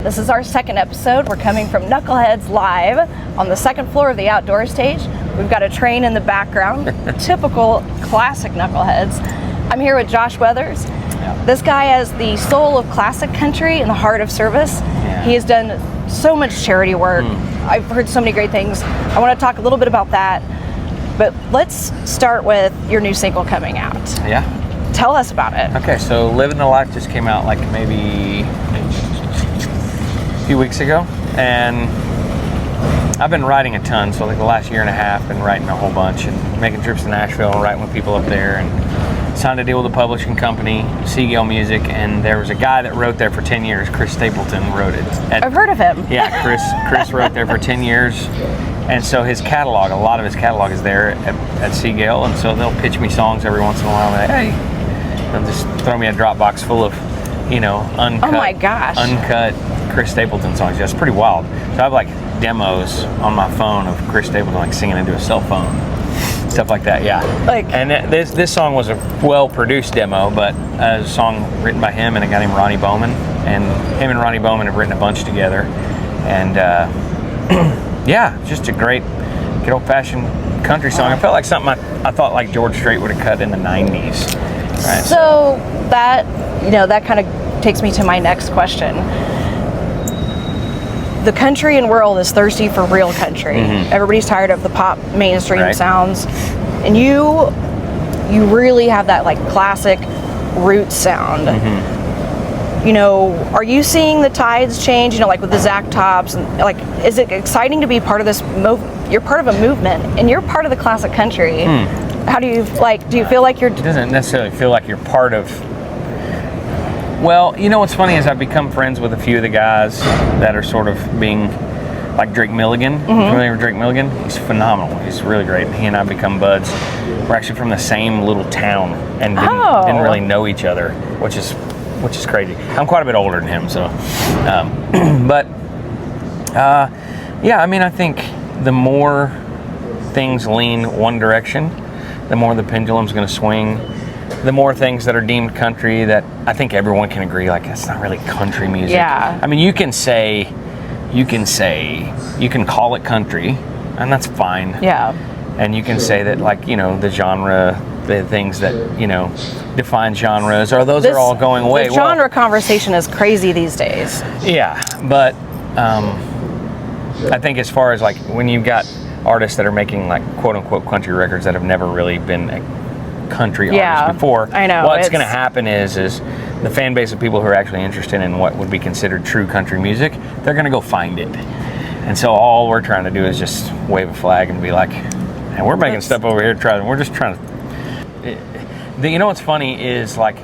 This is our second episode. We're coming from Knuckleheads Live on the second floor of the outdoor stage. We've got a train in the background, typical classic Knuckleheads. I'm here with Josh Weathers. Yeah. This guy has the soul of classic country and the heart of service. Yeah. He has done so much charity work. I've heard so many great things. I want to talk a little bit about that, but let's start with your new single coming out. Yeah. Tell us about it. Okay, so Living the Life just came out like maybe a few weeks ago, and I've been writing a ton. So like the last year and a half, been writing a whole bunch and making trips to Nashville and writing with people up there, and signed a deal with a publishing company, Seagull Music, and there was a guy that wrote there for 10 years. Chris Stapleton wrote it. I've heard of him. Yeah, Chris wrote there for 10 years. And so his catalog, a lot of his catalog is there at Seagull, and so they'll pitch me songs every once in a while. Like, hey, they'll just throw me a Dropbox full of, uncut, oh my gosh, uncut Chris Stapleton songs. That's pretty wild. So I have like demos on my phone of Chris Stapleton like singing into a cell phone, stuff like that. Yeah. And this song was a well-produced demo, but a song written by him and a guy named Ronnie Bowman, and him and Ronnie Bowman have written a bunch together, and yeah, just a great old-fashioned country song. I felt like something I thought like George Strait would have cut in the 90s. Right? So that, that kind of takes me to my next question. The country and world is thirsty for real country. Mm-hmm. Everybody's tired of the pop mainstream sounds. And you really have that like classic root sound. Mm-hmm. Are you seeing the tides change, like with the Zach Tops, and like, is it exciting to be part of this you're part of a movement and you're part of the classic country? How do you do you feel like you're... It doesn't necessarily feel like you're part of... Well, what's funny is I've become friends with a few of the guys that are sort of being like Drake Milligan. Mm-hmm. Familiar with Drake Milligan? He's phenomenal. He's really great. He and I become buds. We're actually from the same little town and didn't really know each other, which is crazy. I'm quite a bit older than him, so. Yeah, I think the more things lean one direction, the more the pendulum's going to swing. The more things that are deemed country that I think everyone can agree, like, that's not really country music. Yeah. You can call it country, and that's fine. Yeah. And you can say that, like, the genre, the things that, define genres, are all going away. The genre conversation is crazy these days. Yeah, but I think as far as, like, when you've got artists that are making, like, quote-unquote country records that have never really been a country artist before, I know, what's going to happen is the fan base of people who are actually interested in what would be considered true country music, they're going to go find it. And so all we're trying to do is just wave a flag and be like, and we're making stuff over here, we're just trying to... what's funny is, like,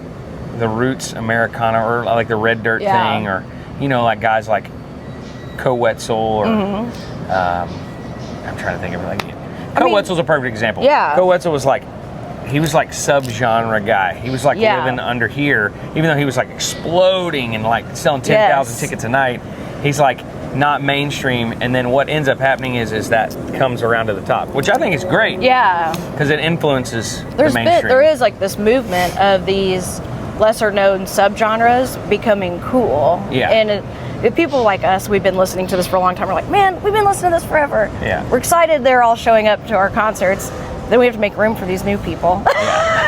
the Roots Americana, or like the Red Dirt thing, or, like guys like Co Wetzel, or I'm trying to think of it. Like, Co Wetzel's a perfect example. Yeah. Co Wetzel was like, he was like sub-genre guy. He was like living under here, even though he was like exploding and like selling 10,000 tickets a night. He's like not mainstream, and then what ends up happening is that comes around to the top, which I think is great. Yeah. Because it influences the mainstream. There is like this movement of these lesser known subgenres becoming cool. Yeah. And if people like us, we've been listening to this for a long time, we're like, man, we've been listening to this forever. Yeah. We're excited they're all showing up to our concerts. Then we have to make room for these new people. Yeah.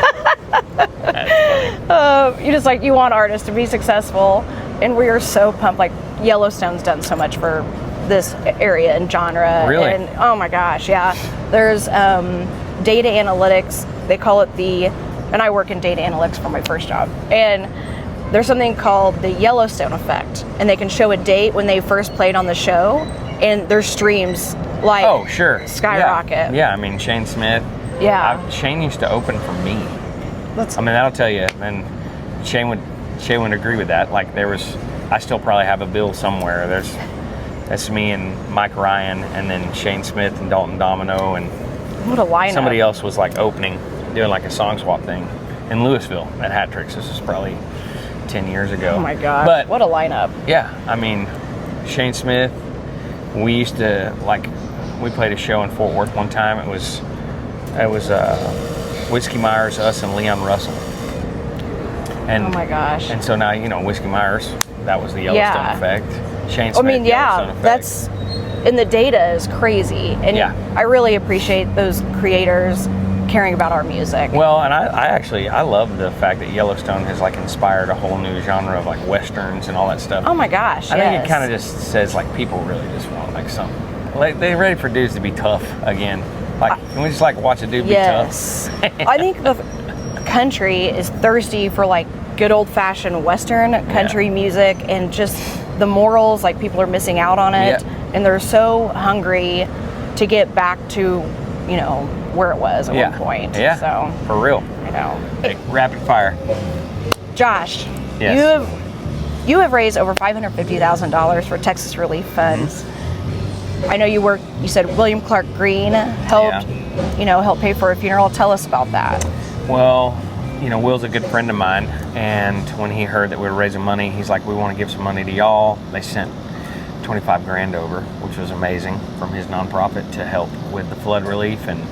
That's funny. You want artists to be successful, and we are so pumped. Like, Yellowstone's done so much for this area and genre. Really? And oh my gosh, yeah. There's data analytics. They call it and I work in data analytics for my first job. And there's something called the Yellowstone effect, and they can show a date when they first played on the show, and their streams skyrocket. Yeah, Shane Smith. Yeah. Shane used to open for me. That'll tell you, and Shane would agree with that. Like, I still probably have a bill somewhere. That's me and Mike Ryan, and then Shane Smith and Dalton Domino, and what a lineup. Somebody else was like opening, doing like a song swap thing in Louisville at Hat Tricks. This was probably 10 years ago. Oh my God! But what a lineup. Yeah, Shane Smith. We used to we played a show in Fort Worth one time. It was Whiskey Myers, us, and Leon Russell. And, oh my gosh! And so now Whiskey Myers, that was the Yellowstone effect. Shane Smith, I mean, Yellowstone Effect. that's, and the data is crazy. And I really appreciate those creators caring about our music. Well, and I love the fact that Yellowstone has like inspired a whole new genre of like westerns and all that stuff. Oh my gosh, I think it kind of just says like people really just want like something. Like they're ready for dudes to be tough again. Like, can we just like watch a dude be tough? I think the country is thirsty for like good old-fashioned Western country music, and just the morals, like people are missing out on it, and they're so hungry to get back to, you know, where it was at one point. Yeah, so for real. I know. Hey, rapid fire. Josh, you have raised over $550,000 for Texas Relief Funds. I know you said William Clark Green helped, help pay for a funeral. Tell us about that. Well, you know, Will's a good friend of mine, and when he heard that we were raising money, he's like, we want to give some money to y'all. They sent 25 grand over, which was amazing, from his nonprofit to help with the flood relief. And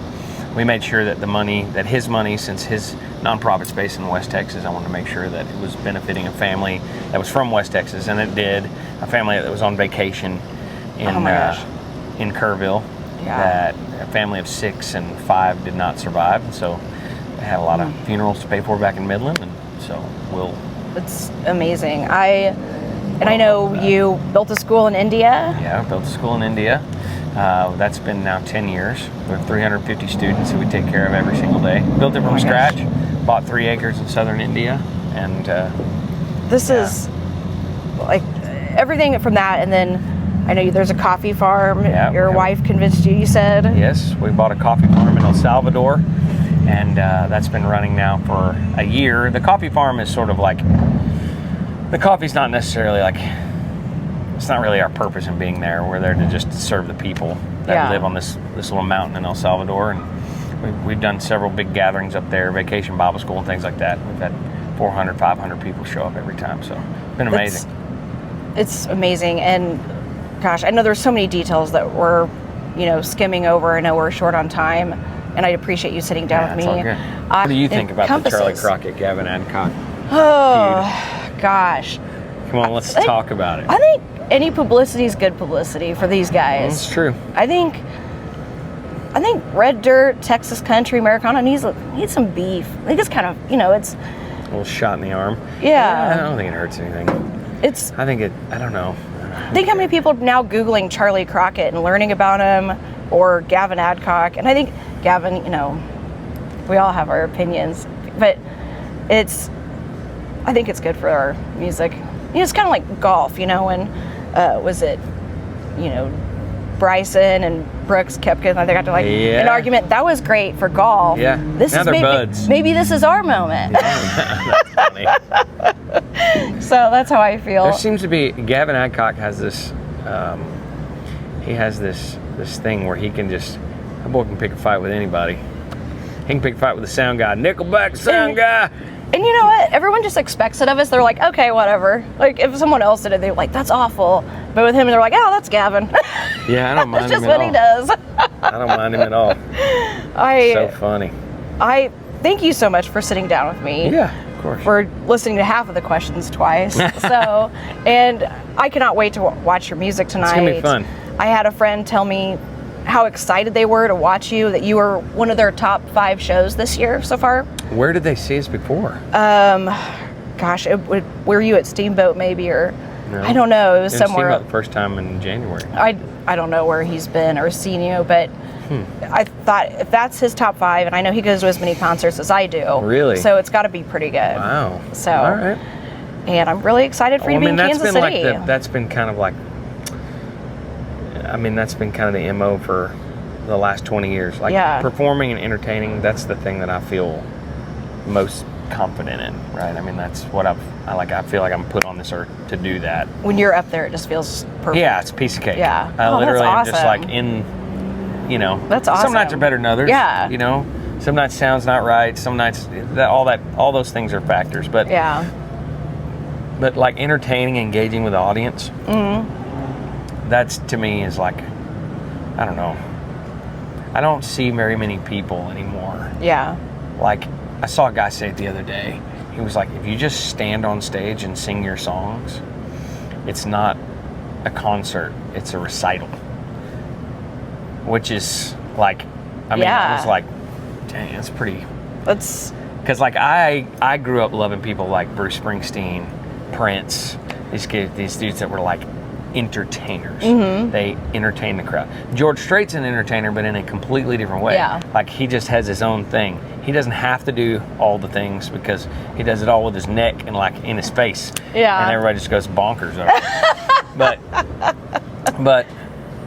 we made sure that his money, since his nonprofit's based in West Texas, I wanted to make sure that it was benefiting a family that was from West Texas, and it did. A family that was on vacation in Kerrville. That a family of 6 and 5 did not survive, and so they had a lot of funerals to pay for back in Midland, and so we'll. It's amazing. I know you built a school in India. Yeah, I built a school in India. That's been now 10 years. We have 350 students who we take care of every single day. Built it from scratch. Bought 3 acres in southern India, and this is like everything from that. And then I know there's a coffee farm. Your wife convinced you. You said yes. We bought a coffee farm in El Salvador, and that's been running now for a year. The coffee farm is sort of like, the coffee's not necessarily like, it's not really our purpose in being there. We're there to just serve the people that live on this little mountain in El Salvador, and we've done several big gatherings up there, vacation Bible school and things like that. We've had 400, 500 people show up every time, so it's been amazing. It's amazing, and gosh, I know there's so many details that we're, skimming over. I know we're short on time, and I appreciate you sitting down with me. All good. What do you think about the Charley Crockett, Gavin Adcock feud? Gosh. Come on, let's talk about it. I think any publicity is good publicity for these guys. That's true. I think red dirt, Texas country, Americana needs some beef. I think it's kind of, it's a little shot in the arm. Yeah. I don't think it hurts anything. I don't know. Think how many people are now Googling Charley Crockett and learning about him, or Gavin Adcock. And I think Gavin, we all have our opinions, but I think it's good for our music. It's kind of like golf, when was it, Bryson and Brooks Koepka, they got to an argument. That was great for golf. Yeah. Now they're buds. Maybe this is our moment. That's funny. So that's how I feel. There seems to be, Gavin Adcock has this, he has this thing where he can just, that boy can pick a fight with anybody. He can pick a fight with the sound guy, Nickelback sound guy. And you know what? Everyone just expects it of us. They're like, okay, whatever. Like, if someone else did it, they're like, that's awful. But with him, they're like, oh, that's Gavin. Yeah, I don't mind him at all. That's just what he does. I don't mind him at all. So funny. I thank you so much for sitting down with me. Yeah, of course. For listening to half of the questions twice. And I cannot wait to watch your music tonight. It's going to be fun. I had a friend tell me how excited they were to watch you, that you were one of their top 5 shows this year so far. Where did they see us before? Gosh, were you at Steamboat maybe, or no, I don't know. It was somewhere. Steamboat the first time in January. I don't know where he's been or seen you, but I thought if that's his top 5, and I know he goes to as many concerts as I do. Really? So it's got to be pretty good. Wow. So. All right. And I'm really excited for you to be in Kansas City. That's been kind of like, that's been kind of the MO for the last 20 years. Performing and entertaining, that's the thing that I feel most confident in, right? That's what I feel like I'm put on this earth to do that. When you're up there, it just feels perfect. Yeah, it's a piece of cake. Yeah. I literally am just like in, That's awesome. Some nights are better than others. Yeah. Some nights sound's not right. Some nights, all those things are factors. But yeah. But like entertaining, engaging with the audience, that's to me is like, I don't know. I don't see very many people anymore. Yeah. Like, I saw a guy say it the other day. He was like, if you just stand on stage and sing your songs, it's not a concert, it's a recital, which is like, I mean, I was like, dang, that's pretty. That's because like I grew up loving people like Bruce Springsteen, Prince, these dudes that were like entertainers. They entertain the crowd. George Strait's an entertainer, but in a completely different way. Yeah. Like he just has his own thing. He doesn't have to do all the things because he does it all with his neck and like in his face. Yeah. And everybody just goes bonkers over it.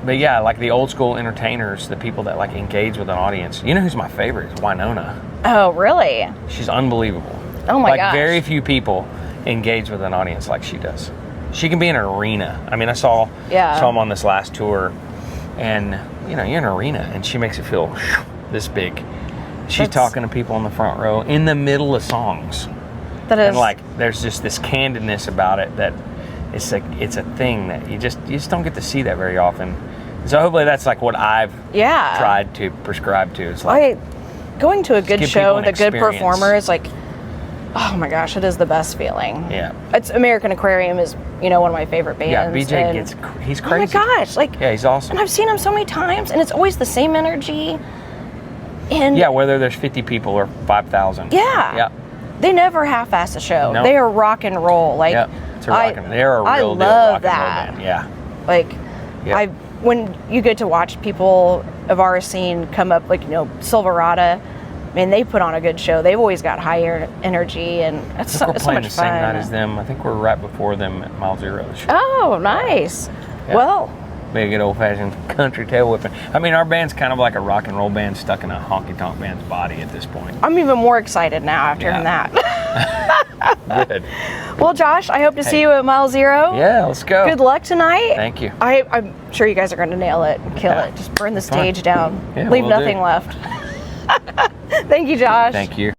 But yeah, like the old school entertainers, the people that like engage with an audience. You know who's my favorite? Is Winona. Oh, really? She's unbelievable. Oh my gosh. gosh. Very few people engage with an audience like she does. She can be in an arena. I mean, I saw him on this last tour, and you know, you're in an arena, and she makes it feel this big. She's talking to people in the front row in the middle of songs. That is, and like, there's just this candidness about it that it's a thing that you just don't get to see that very often. So hopefully that's like what I've tried to prescribe to. It's like going to a good show with a good experience. performer is like, oh my gosh, it is the best feeling. Yeah. It's American Aquarium is, you know, one of my favorite bands. Yeah, BJ he's crazy. Oh my gosh, like, yeah, he's awesome. And I've seen him so many times, and it's always the same energy. And yeah, whether there's 50 people or 5,000. Yeah. They never half-ass a show. No. They are rock and roll. Like, it's a they're a real deal rock and roll band. Yeah. Like, when you get to watch people of our scene come up, like, you know, Silverado, man, they put on a good show. They've always got higher energy, and it's so much fun. We're playing the same night as them. I think we're right before them at Mile Zero. Oh, nice. Yeah. Well, big good old-fashioned country tail whipping. I mean, our band's kind of like a rock and roll band stuck in a honky-tonk band's body at this point. I'm even more excited now after hearing that. Good. Well, Josh, I hope to see you at Mile Zero. Yeah, let's go. Good luck tonight. Thank you. I'm sure you guys are going to nail it and kill it. Just burn the stage down. Yeah, Leave nothing left. Thank you, Josh. Thank you.